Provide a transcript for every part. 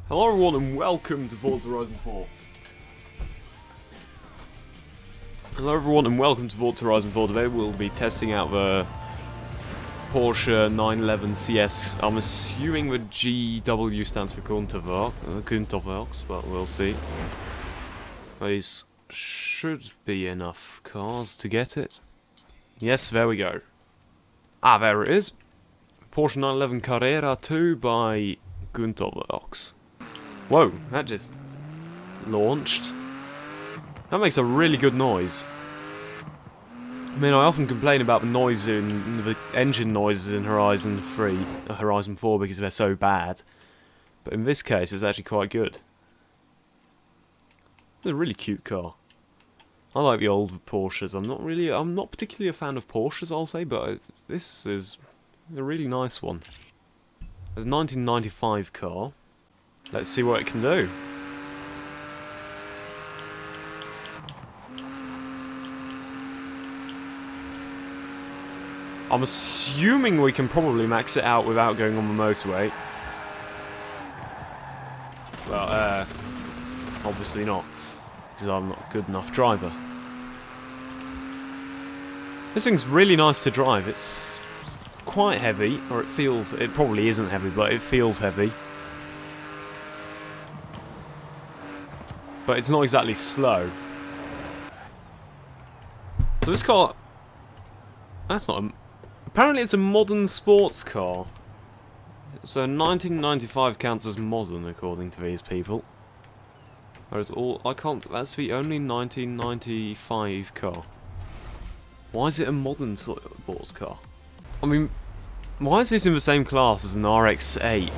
Hello everyone and welcome to Forza Horizon 4. Hello everyone and welcome to Forza Horizon 4. Today we'll be testing out the Porsche 911 CS. I'm assuming the GW stands for Guntherwerks, but we'll see. These should be enough cars to get it. Yes, there we go. Ah, there it is. Porsche 911 Carrera 2 by Guntherwerks. Whoa, that just launched. That makes a really good noise. I mean, I often complain about the noise in the engine noises in Horizon 4 because they're so bad. But in this case, it's actually quite good. It's a really cute car. I like the old Porsches. I'm not particularly a fan of Porsches, I'll say, but this is a really nice one. There's a 1995 car. Let's see what it can do. I'm assuming we can probably max it out without going on the motorway. Well, obviously not, because I'm not a good enough driver. This thing's really nice to drive. It's quite heavy, or it probably isn't heavy, but it feels heavy. But it's not exactly slow. So this car... That's not a... Apparently it's a modern sports car. So 1995 counts as modern, according to these people. Whereas that's the only 1995 car. Why is it a modern sports car? I mean, why is this in the same class as an RX-8?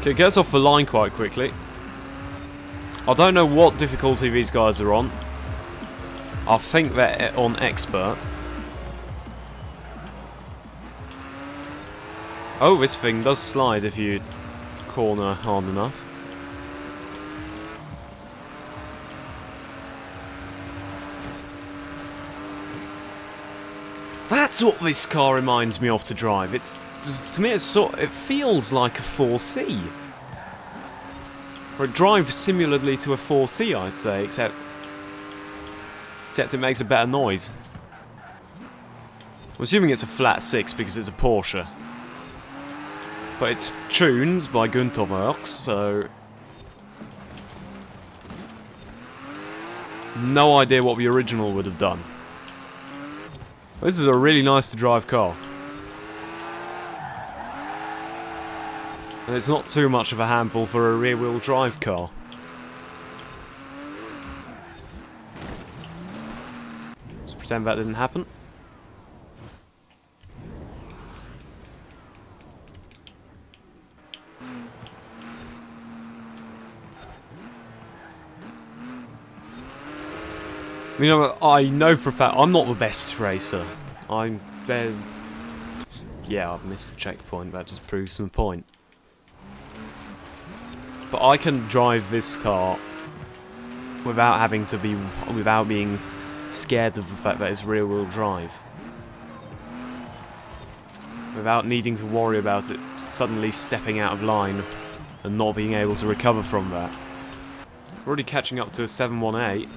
Okay, it gets off the line quite quickly. I don't know what difficulty these guys are on. I think they're on expert. Oh, this thing does slide if you corner hard enough. That's what this car reminds me of to drive. To me, it feels like a 4C. Or it drives similarly to a 4C, I'd say, except it makes a better noise. I'm assuming it's a flat 6 because it's a Porsche. But it's tuned by Guntherwerks, so... No idea what the original would have done. This is a really nice to drive car. And it's not too much of a handful for a rear-wheel drive car. Let's pretend that didn't happen. You know, I know for a fact I'm not the best racer. Yeah, I've missed the checkpoint. That just proves my point. But I can drive this car without being scared of the fact that it's rear-wheel drive. Without needing to worry about it suddenly stepping out of line and not being able to recover from that. We're already catching up to a 718.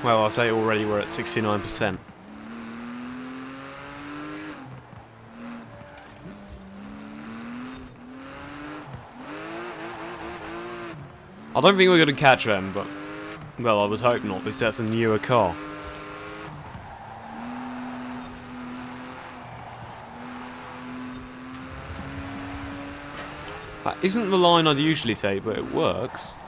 Well, I say already we're at 69%. I don't think we're going to catch them, but... Well, I would hope not, because that's a newer car. That isn't the line I'd usually take, but it works.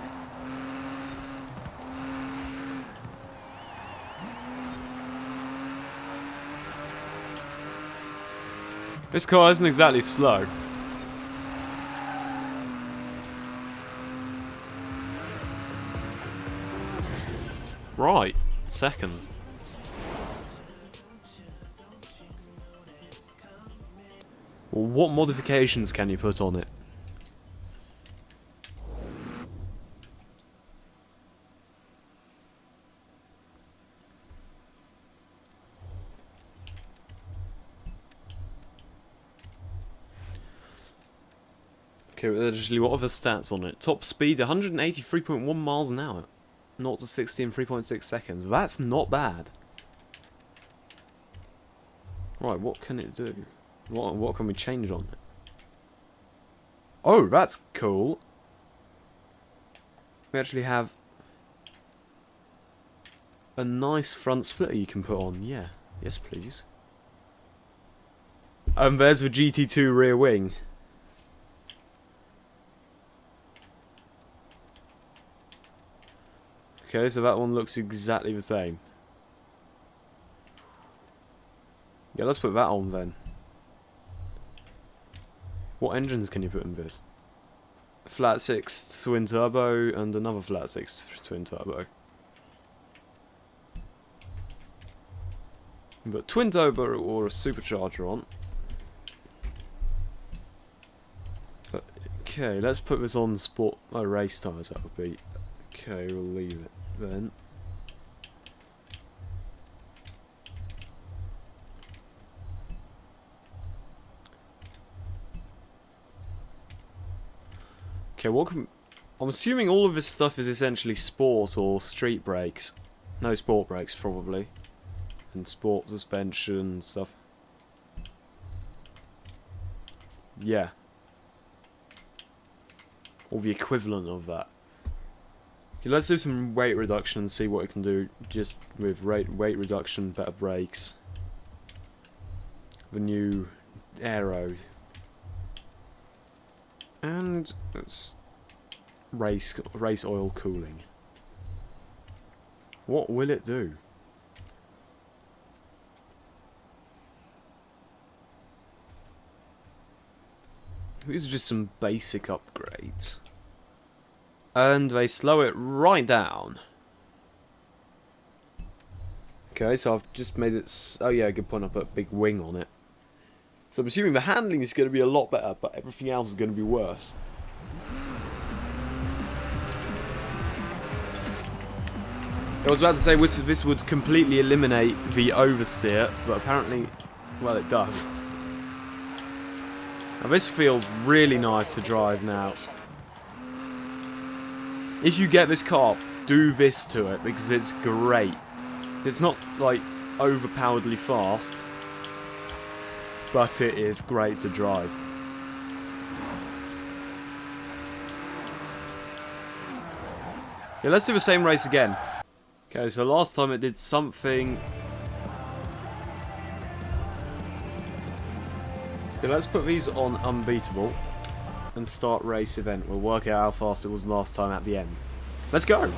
This car isn't exactly slow. Right, second. Well, what modifications can you put on it? Okay, actually, what are the stats on it? Top speed, 183.1 miles an hour. 0 to 60 in 3.6 seconds. That's not bad. Right, what can it do? What can we change on it? Oh, that's cool. We actually have a nice front splitter you can put on. Yeah. Yes, please. And there's the GT2 rear wing. Okay, so that one looks exactly the same. Yeah, let's put that on then. What engines can you put in this? Flat 6 twin turbo and another flat 6 twin turbo. But twin turbo or a supercharger on. Okay, let's put this on sport race tyres, that would be. Okay, we'll leave it then. Okay, what can... I'm assuming all of this stuff is essentially sport or street brakes. No, sport brakes, probably. And sport suspension stuff. Yeah. Or the equivalent of that. Okay, let's do some weight reduction and see what it can do just with weight reduction, better brakes. The new aero. And let's race oil cooling. What will it do? These are just some basic upgrades. And they slow it right down. Okay, so I've just made it... Oh yeah, good point, I put a big wing on it. So I'm assuming the handling is going to be a lot better, but everything else is going to be worse. I was about to say this would completely eliminate the oversteer, but apparently, well, it does. Now this feels really nice to drive now. If you get this car, do this to it, because it's great. It's not, like, overpoweredly fast, but it is great to drive. Yeah, let's do the same race again. Okay, so last time it did something... Okay, let's put these on unbeatable and start race event. We'll work out how fast it was last time at the end. Let's go!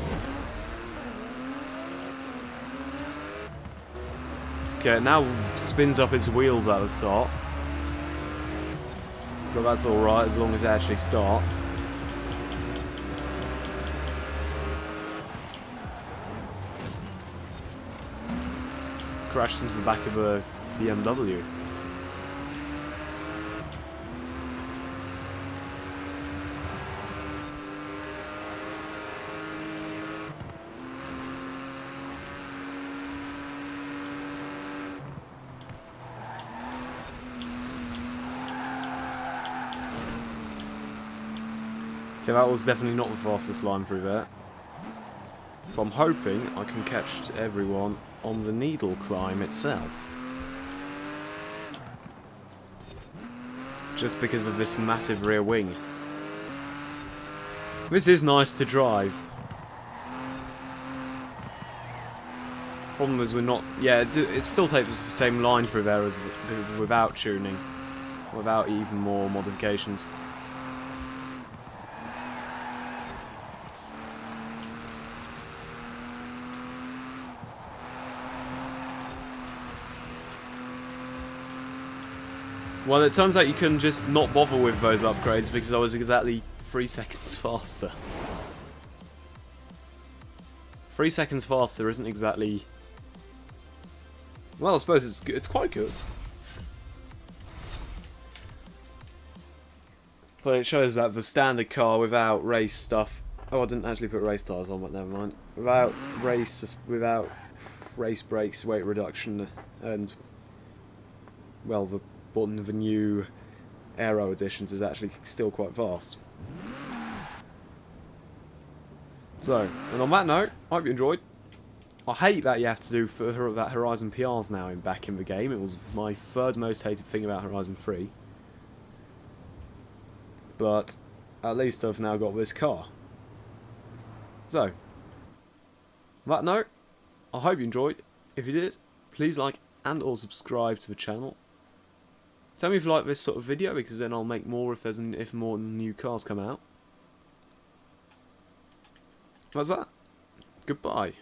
Okay, it now spins up its wheels at the start. But that's alright as long as it actually starts. Crashed into the back of a BMW. Okay, that was definitely not the fastest line through there. But I'm hoping I can catch everyone on the needle climb itself. Just because of this massive rear wing. This is nice to drive. Problem is we're not... Yeah, it still takes the same line through there as without tuning. Without even more modifications. Well, it turns out you can just not bother with those upgrades because I was exactly 3 seconds faster. 3 seconds faster isn't exactly... Well, I suppose it's quite good. But it shows that the standard car without race stuff... Oh, I didn't actually put race tyres on, but never mind. Without race brakes, weight reduction, and... Well, the new aero additions is actually still quite vast. So, and on that note, I hope you enjoyed. I hate that you have to do for that Horizon PRs now back in the game. It was my third most hated thing about Horizon 3. But at least I've now got this car. So, on that note, I hope you enjoyed. If you did, please like and or subscribe to the channel. Tell me if you like this sort of video, because then I'll make more if more new cars come out. That's that. Goodbye.